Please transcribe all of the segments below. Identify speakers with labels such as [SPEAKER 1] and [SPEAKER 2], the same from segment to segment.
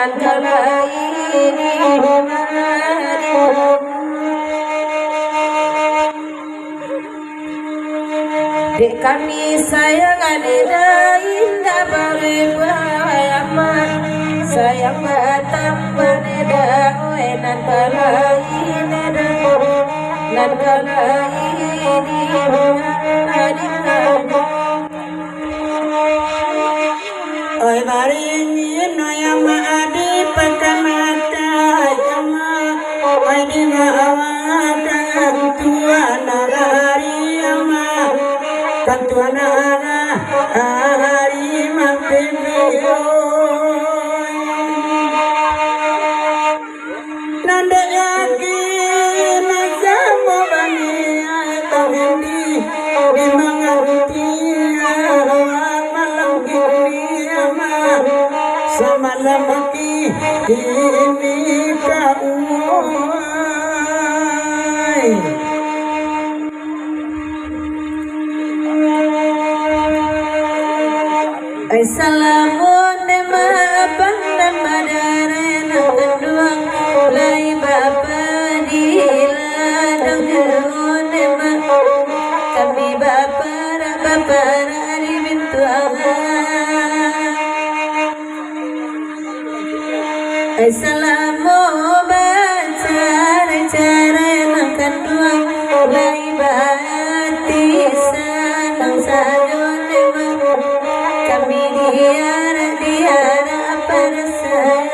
[SPEAKER 1] nan kalai dek kami sayang ada indah berbayama sayang batang paneda oe nan kalai nan kalai oi baringin noyama adi pakamata yama oi di mawata tua nagari yama kantua naga hari mampiro nanda yakin nasamu bani ayatawindi di mangarti semalamaki ini kauai Assalamualaikum warahmatullahi wabarakatuh lai bapa diladang kami bapa dari bintu Assalamu cara yang kedua lai bati sanang sajon kami diara perasaan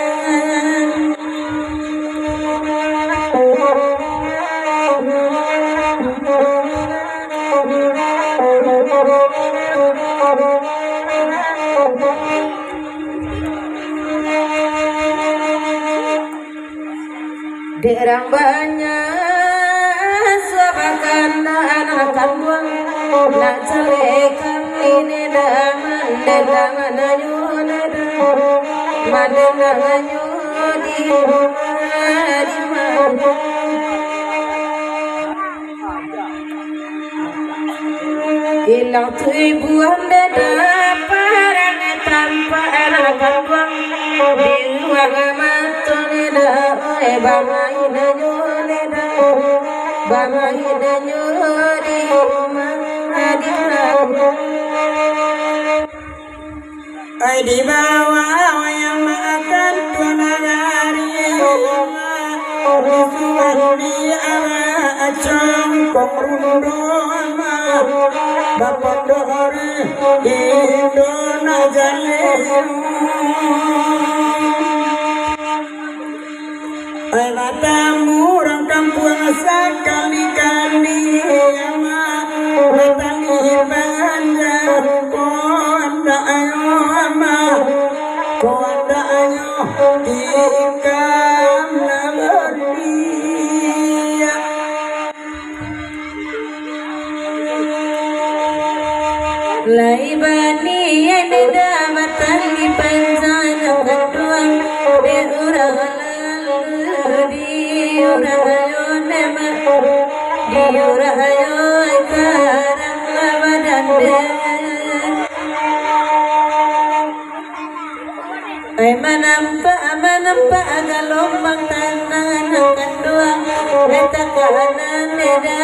[SPEAKER 1] derang banyak sabakan anak buang nak celekan ini daman ayuna mandan ayu di mana hilang tujuan dada parang tanpa anak buang di ruang matone dah bamaina nyoleda bamaina nyodi ai di bawah yang makan tunagari suwani awa acong komrundoma bapandore indona jale ai matamu orang kampung sekali-kali ama matani banjar konda ayo ama konda ayo ikam nagari lai bani ada matali panjana kedua berurang diurahayo nema diurahayo karang labadande ay manampa agalombang tanang kanduang eta kahanan neda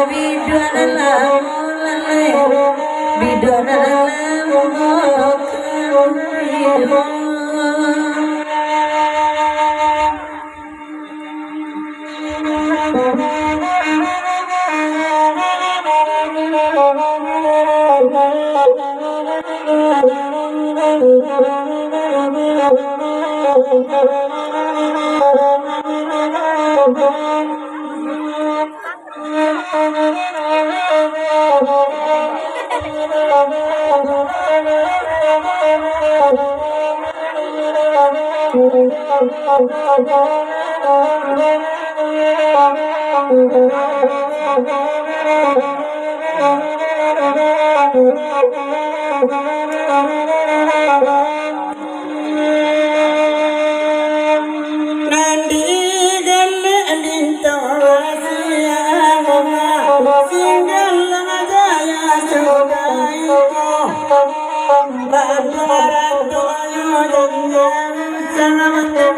[SPEAKER 1] biduan alamu lalay biduan alamu Selamat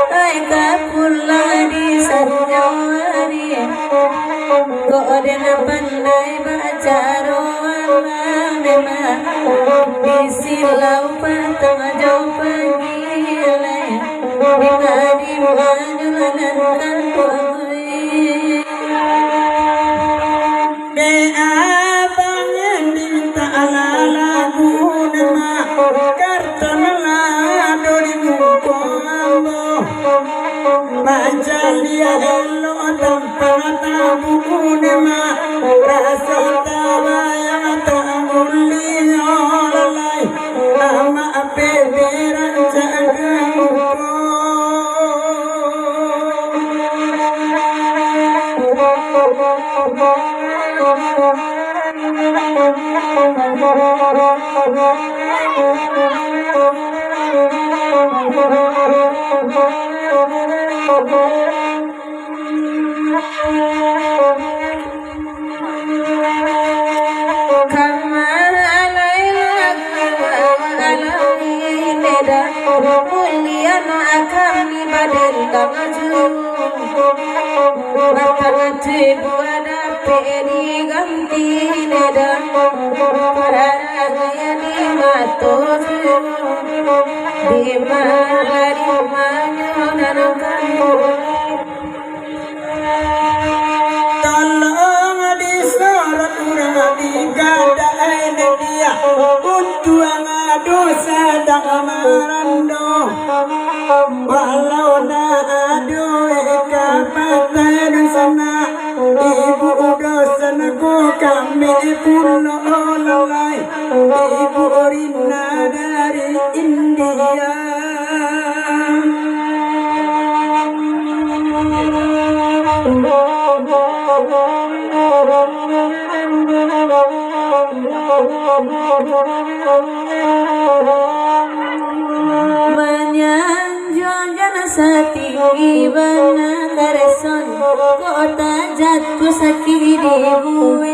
[SPEAKER 1] ay kapulang di sanjawari kok na pandai baca roa memang di silau patang jauh panggilan di mari majulan koi
[SPEAKER 2] de abang di ta'ala gunama kartanala dori mukombo majalia elo tampata gunama rasata waya ta'ulli olai ama beberan tolong disorot urang gadai dia untuang dosa dak marando walau na adu kapatan sana ibu dosa naku kami pulo lalai ibu rina dari India
[SPEAKER 1] menyanjung jana setinggi bana kareson kota jatuh sakit di bue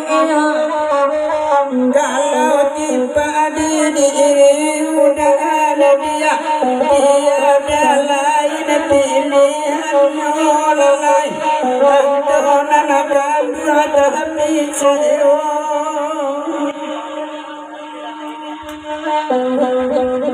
[SPEAKER 2] kalau tiba diri udah ada dia ada lain pilihan lain Antonan akan berada di